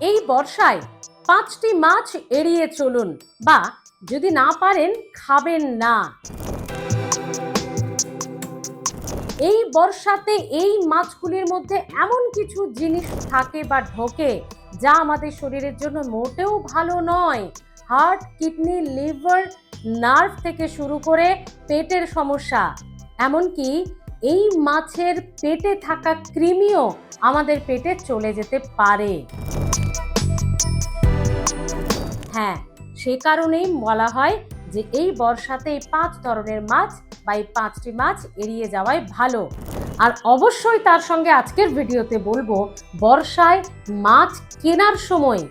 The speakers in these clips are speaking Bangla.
এই বর্ষায় 5টি মাছ এড়িয়ে চলুন, বা যদি না পারেন খাবেন না। এই বর্ষাতে এই মাছগুলির মধ্যে এমন কিছু জিনিস থাকে বা ঢোকে যা আমাদের শরীরের জন্য মোটেও ভালো নয়। হার্ট, কিডনি, লিভার, নার্ভ থেকে শুরু করে পেটের সমস্যা, এমনকি এই মাছের পেটে থাকা কৃমিও আমাদের পেটে চলে যেতে পারে। হ্যাঁ, সে কারণেই বলা হয় যে এই বর্ষাতে এই 5 ধরনের মাছ বা এই 5টি মাছ এড়িয়ে যাওয়াই ভালো। আর অবশ্যই তার সঙ্গে আজকের ভিডিওতে বলবো বর্ষায় মাছ কেনার সময়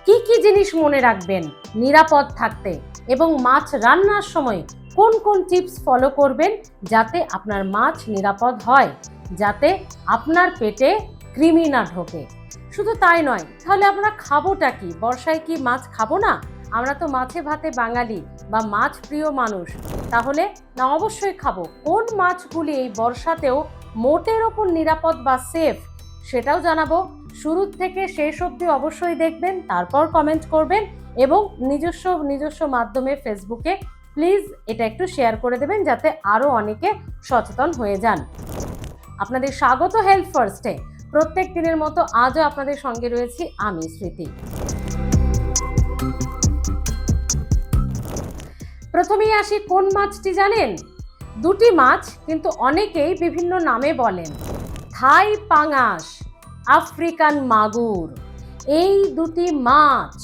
কি কি জিনিস মনে রাখবেন নিরাপদ থাকতে, এবং মাছ রান্নার সময় কোন কোন টিপস ফলো করবেন যাতে আপনার মাছ নিরাপদ হয়, যাতে আপনার পেটে কৃমি না ঢোকে। শুধু তাই নয়, তাহলে আমরা খাবোটা কি? বর্ষায় কি মাছ খাবো না? আমরা তো মাছে ভাতে বাঙালি বা মাছ প্রিয় মানুষ, তাহলে না অবশ্যই খাবো। কোন মাছগুলি এই বর্ষাতেও মোটের ওপর নিরাপদ বা সেফ সেটাও জানাবো। শুরু থেকে শেষ অবধি অবশ্যই দেখবেন, তারপর কমেন্ট করবেন, এবং নিজস্ব মাধ্যমে ফেসবুকে প্লিজ এটা একটু শেয়ার করে দেবেন যাতে আরও অনেকে সচেতন হয়ে যান। আপনাদের স্বাগত হেলথ ফার্স্টে। প্রত্যেক দিনের মতো আজও আপনাদের সঙ্গে রয়েছি আমি, স্মৃতি। প্রথমেই আসি, কোন মাছটি জানেন? দুটি মাছ, কিন্তু অনেকেই বিভিন্ন নামে বলেন। থাই পাঙাশ, আফ্রিকান মাগুর। এই দুটি মাছ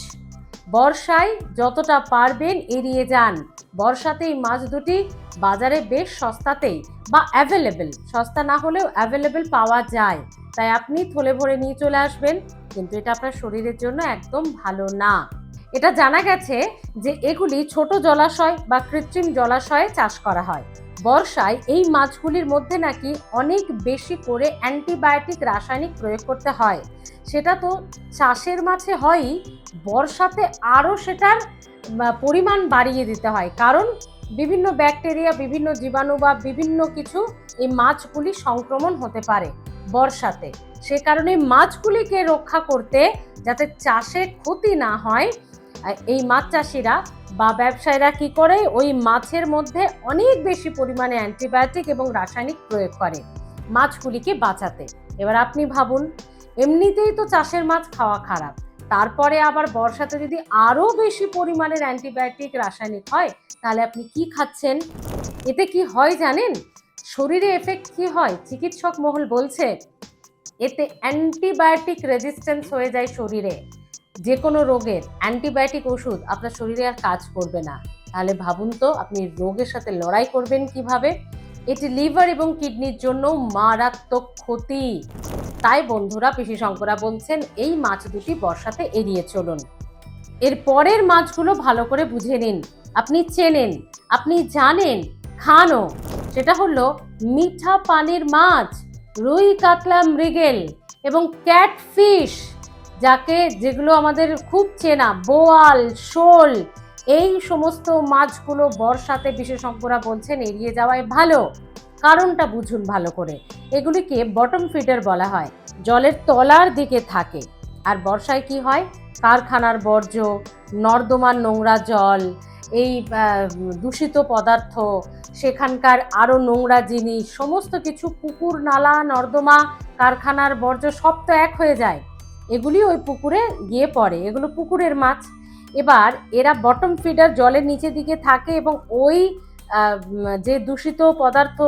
বর্ষায় যতটা পারবেন এড়িয়ে যান। বর্ষাতে এই মাছ দুটি বাজারে বেশ সস্তাতেই বা অ্যাভেলেবেল, সস্তা না হলেও অ্যাভেলেবেল পাওয়া যায়, তাই আপনি থলে ভরে নিয়ে চলে আসবেন, কিন্তু এটা আপনার শরীরের জন্য একদম ভালো না। এটা জানা গেছে যে এগুলি ছোট জলাশয় বা কৃত্রিম জলাশয়ে চাষ করা হয়। বর্ষায় এই মাছগুলির মধ্যে নাকি অনেক বেশি করে অ্যান্টিবায়োটিক রাসায়নিক প্রয়োগ করতে হয়। সেটা তো চাষের মাছে হয়ই, বর্ষাতে আরও সেটার পরিমাণ বাড়িয়ে দিতে হয়, কারণ বিভিন্ন ব্যাকটেরিয়া, বিভিন্ন জীবাণু বা বিভিন্ন কিছু এই মাছগুলি সংক্রমণ হতে পারে বর্ষাতে। সে কারণে মাছগুলিকে রক্ষা করতে, যাতে চাষে ক্ষতি না হয়, এই মাছ চাষিরা বা ব্যবসায়ীরা কি করে, ওই মাছের মধ্যে অনেক বেশি পরিমাণে অ্যান্টিবায়োটিক এবং রাসায়নিক প্রয়োগ করে মাছগুলিকে বাঁচাতে। এবার আপনি ভাবুন, এমনিতেই তো চাষের মাছ খাওয়া খারাপ, তারপরে আবার বর্ষাতে যদি আরও বেশি পরিমাণের অ্যান্টিবায়োটিক রাসায়নিক হয়, তাহলে আপনি কি খাচ্ছেন? এতে কি হয় জানেন? শরীরে এফেক্ট কি হয়? চিকিৎসক মহল বলছে এতে অ্যান্টিবায়োটিক রেজিস্ট্যান্স হয়ে যায় শরীরে। যে কোনো রোগের অ্যান্টিবায়োটিক ওষুধ আপনার শরীরে আর কাজ করবে না। তাহলে ভাবুন তো আপনি রোগের সাথে লড়াই করবেন কিভাবে? এটি লিভার এবং কিডনির জন্য মারাত্মক ক্ষতি। তাই বন্ধুরা, বিশেষজ্ঞরা বলছেন এই মাছ দুটি বর্ষাতে এড়িয়ে চলুন। এর পরের মাছগুলো ভালো করে বুঝে নিন, আপনি চেনেন, আপনি জানেন, খানও। সেটা হলো মিঠা পানির মাছ, রুই, কাতলা, মৃগেল এবং ক্যাটফিশ, যেগুলো আমাদের খুব চেনা, বোয়াল, শোল। এই সমস্ত মাছগুলো বর্ষাতে বিশেষজ্ঞরা বলছেন এড়িয়ে যাওয়াই ভালো। কারণটা বুঝুন ভালো করে। এগুলিকে বটম ফিডার বলা হয়, জলের তলার দিকে থাকে। আর বর্ষায় কি হয়? কারখানার বর্জ্য, নর্দমার নোংরা জল, এই দূষিত পদার্থ, সেখানকার আরও নোংরা জিনিস, সমস্ত কিছু পুকুর, নালা, নর্দমা, কারখানার বর্জ্য সব তো এক হয়ে যায়, এগুলি ওই পুকুরে গিয়ে পড়ে। এগুলো পুকুরের মাছ। এবার এরা বটম ফিডার, জলের নিচের দিকে থাকে, এবং ওই যে দূষিত পদার্থ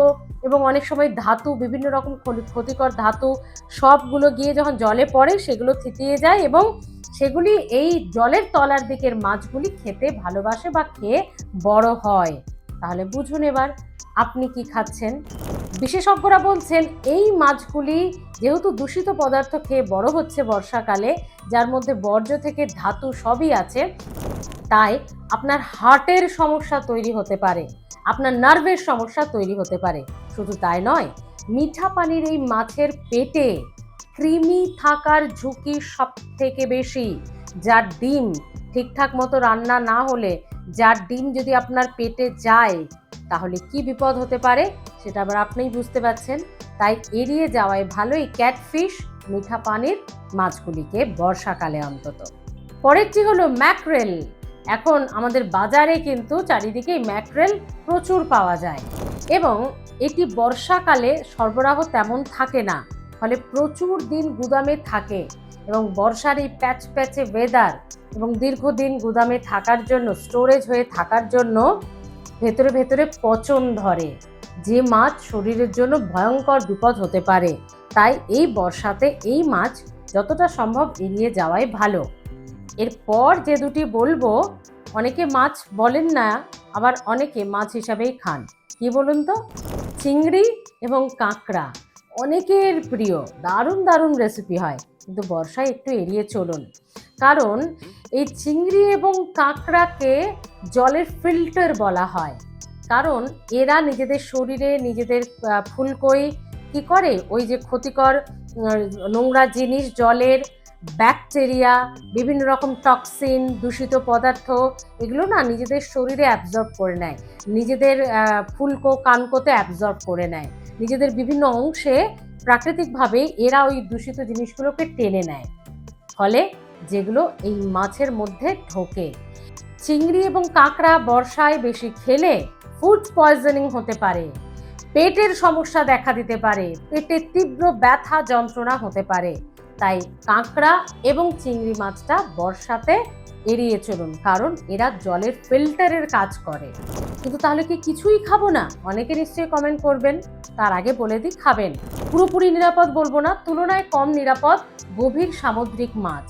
এবং অনেক সময় ধাতু, বিভিন্ন রকম ক্ষতিকর ধাতু, সবগুলো গিয়ে যখন জলে পড়ে সেগুলো থিতিয়ে যায়, এবং সেগুলি এই জলের তলার দিকের মাছগুলি খেতে ভালোবাসে বা খেয়ে বড় হয়। তাহলে বুঝুন এবার আপনি কি খাচ্ছেন। বিশেষজ্ঞরা বলছেন এই মাছগুলি যেহেতু দূষিত পদার্থ খেয়ে বড় হচ্ছে বর্ষাকালে, যার মধ্যে বর্জ্য থেকে ধাতু সবই আছে, তাই আপনার হার্টের সমস্যা তৈরি হতে পারে, আপনার নার্ভের সমস্যা তৈরি হতে পারে। শুধু তাই নয়, মিঠা পানির এই মাছের পেটে কৃমি থাকার ঝুঁকি সব থেকে বেশি। যার ডিম ঠিকঠাক মতো রান্না না হলে, যার ডিম যদি আপনার পেটে যায়, তাহলে কি বিপদ হতে পারে সেটা আবার আপনিই বুঝতে পারছেন। তাই এড়িয়ে যাওয়াই ভালো এই ক্যাটফিশ, মিঠা পানির মাছগুলিকে, বর্ষাকালে অন্তত। পরেরটি হলো ম্যাকরেল। এখন আমাদের বাজারে কিন্তু চারিদিকেই ম্যাকরেল প্রচুর পাওয়া যায় এবং এটি বর্ষাকালে সরবরাহ তেমন থাকে না, ফলে প্রচুর দিন গুদামে থাকে এবং বর্ষার এই প্যাচপ্যাচে ওয়েদার এবং দীর্ঘদিন গুদামে থাকার জন্য, স্টোরেজ হয়ে থাকার জন্য ভেতরে ভেতরে পচন ধরে, যে মাছ শরীরের জন্য ভয়ঙ্কর বিপদ হতে পারে। তাই এই বর্ষাতে এই মাছ যতটা সম্ভব এড়িয়ে যাওয়াই ভালো। এরপর যে দুটি বলবো, অনেকে মাছ বলেন না, আবার অনেকে মাছ হিসাবেই খান। কি বলুন তো? চিংড়ি এবং কাঁকড়া অনেকের প্রিয়, দারুণ দারুণ রেসিপি হয়, কিন্তু বর্ষায় একটু এড়িয়ে চলুন। কারণ এই চিংড়ি এবং কাঁকড়াকে জলের ফিল্টার বলা হয়, কারণ এরা নিজেদের শরীরে নিজেদের ফুলকোই কি করে, ওই যে ক্ষতিকর নোংরা জিনিস, জলের ব্যাকটেরিয়া, বিভিন্ন রকম টক্সিন, দূষিত পদার্থ, এগুলো না নিজেদের শরীরে অ্যাবজর্ব করে নেয়, নিজেদের ফুলকো কানকোতে অ্যাবজর্ব করে নেয়, নিজেদের বিভিন্ন অংশে প্রাকৃতিকভাবে এরা ওই দূষিত জিনিসগুলোকে টেনে নেয়, ফলে যেগুলো এই মাছের মধ্যে ঢোকে। চিংড়ি এবং কাঁকড়া বর্ষায় বেশি খেলে ফুড পয়জনিং হতে পারে, পেটের সমস্যা দেখা দিতে পারে, পেটে তীব্র ব্যথা যন্ত্রণা হতে পারে। তাই কাঁকড়া এবং চিংড়ি মাছটা বর্ষাতে এড়িয়ে চলুন, কারণ এরা জলের ফিল্টারের কাজ করে। কিন্তু তাহলে কি কিছুই খাবো না? অনেকে নিশ্চয়ই কমেন্ট করবেন। তার আগে বলে দিই, খাবেন। পুরোপুরি নিরাপদ বলবো না, তুলনায় কম নিরাপদ গভীর সামুদ্রিক মাছ।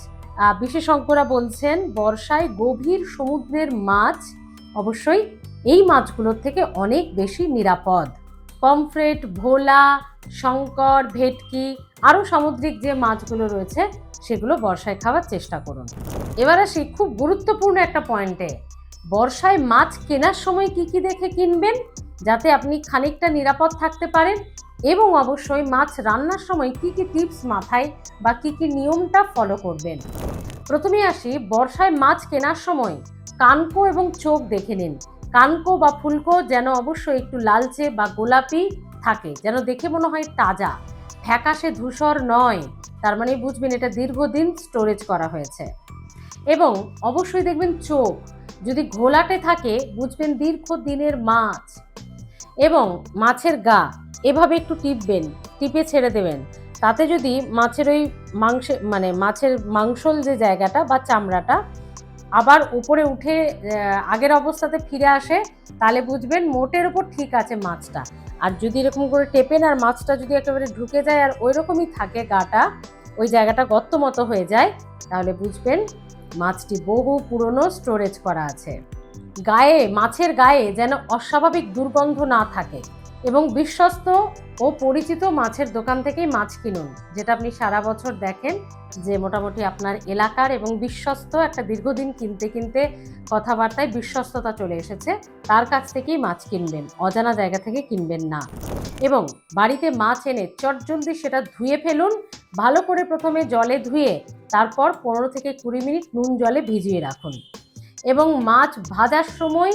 বিশেষজ্ঞরা বলছেন বর্ষায় গভীর সমুদ্রের মাছ অবশ্যই এই মাছগুলোর থেকে অনেক বেশি নিরাপদ। পমফ্রেট, ভোলা, শঙ্কর, ভেটকি, আরও সামুদ্রিক যে মাছগুলো রয়েছে সেগুলো বর্ষায় খাওয়ার চেষ্টা করুন। এবার আসি খুব গুরুত্বপূর্ণ একটা পয়েন্টে। বর্ষায় মাছ কেনার সময় কি কি দেখে কিনবেন, যাতে আপনি খানিকটা নিরাপদ থাকতে পারেন, এবং অবশ্যই মাছ রান্নার সময় কি কি টিপস মাথায় বা কি কি নিয়মটা ফলো করবেন। প্রথমে আসি, বর্ষায় মাছ কেনার সময় কানকো এবং চোখ দেখে নিন। কানকো বা ফুলকো যেন অবশ্যই একটু লালচে বা গোলাপি থাকে, যেন দেখে মনে হয় তাজা, ফ্যাকাশে ধূসর নয়, তার মানে বুঝবেন এটা দীর্ঘদিন স্টোরেজ করা হয়েছে। এবং অবশ্যই দেখবেন চোখ যদি ঘোলাটে থাকে, বুঝবেন দীর্ঘদিনের মাছ। এবং মাছের গা এভাবে একটু টিপবেন, টিপে ছেড়ে দেবেন, তাতে যদি মাছের ওই মাছের মাংসল যে জায়গাটা বা চামড়াটা আবার উপরে উঠে আগের অবস্থাতে ফিরে আসে, তাহলে বুঝবেন মোটের ওপর ঠিক আছে মাছটা। আর যদি এরকম করে টেপেন আর মাছটা যদি একেবারে ঢুকে যায় আর ওই রকমই থাকে গাটা, ওই জায়গাটা গর্ত মতো হয়ে যায়, তাহলে বুঝবেন মাছটি বহু পুরনো স্টোরেজ করা আছে। মাছের গায়ে যেন অস্বাভাবিক দুর্গন্ধ না থাকে, এবং বিশ্বস্ত ও পরিচিত মাছের দোকান থেকেই মাছ কিনুন, যেটা আপনি সারা বছর দেখেন যে মোটামুটি আপনার এলাকার এবং বিশ্বস্ত, একটা দীর্ঘদিন কিনতে কিনতে কথাবার্তায় বিশ্বস্ততা চলে এসেছে, তার কাছ থেকেই মাছ কিনবেন, অজানা জায়গা থেকে কিনবেন না। এবং বাড়িতে মাছ এনে চটজলদি সেটা ধুয়ে ফেলুন, ভালো করে প্রথমে জলে ধুয়ে তারপর 15 থেকে 20 মিনিট নুন জলে ভিজিয়ে রাখুন। এবং মাছ ভাজার সময়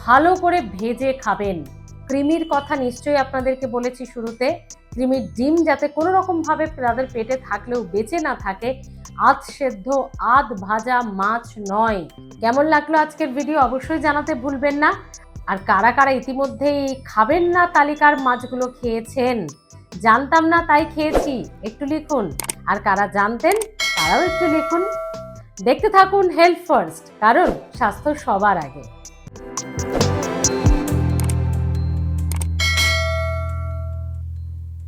ভালো করে ভেজে খাবেন। কৃমির কথা নিশ্চয়ই আপনাদেরকে বলেছি শুরুতে, কৃমির ডিম যাতে কোনো রকমভাবে তাদের পেটে থাকলেও বেঁচে না থাকে, আধ সেদ্ধ আধ ভাজা মাছ নয়। কেমন লাগলো আজকের ভিডিও অবশ্যই জানাতে ভুলবেন না। আর কারা কারা ইতিমধ্যেই খাবেন না তালিকার মাছগুলো খেয়েছেন, জানতাম না তাই খেয়েছি, একটু লিখুন। আর কারা জানতেন তারাও একটু লিখুন। দেখতে থাকুন হেলথ ফার্স্ট, কারণ স্বাস্থ্য সবার আগে।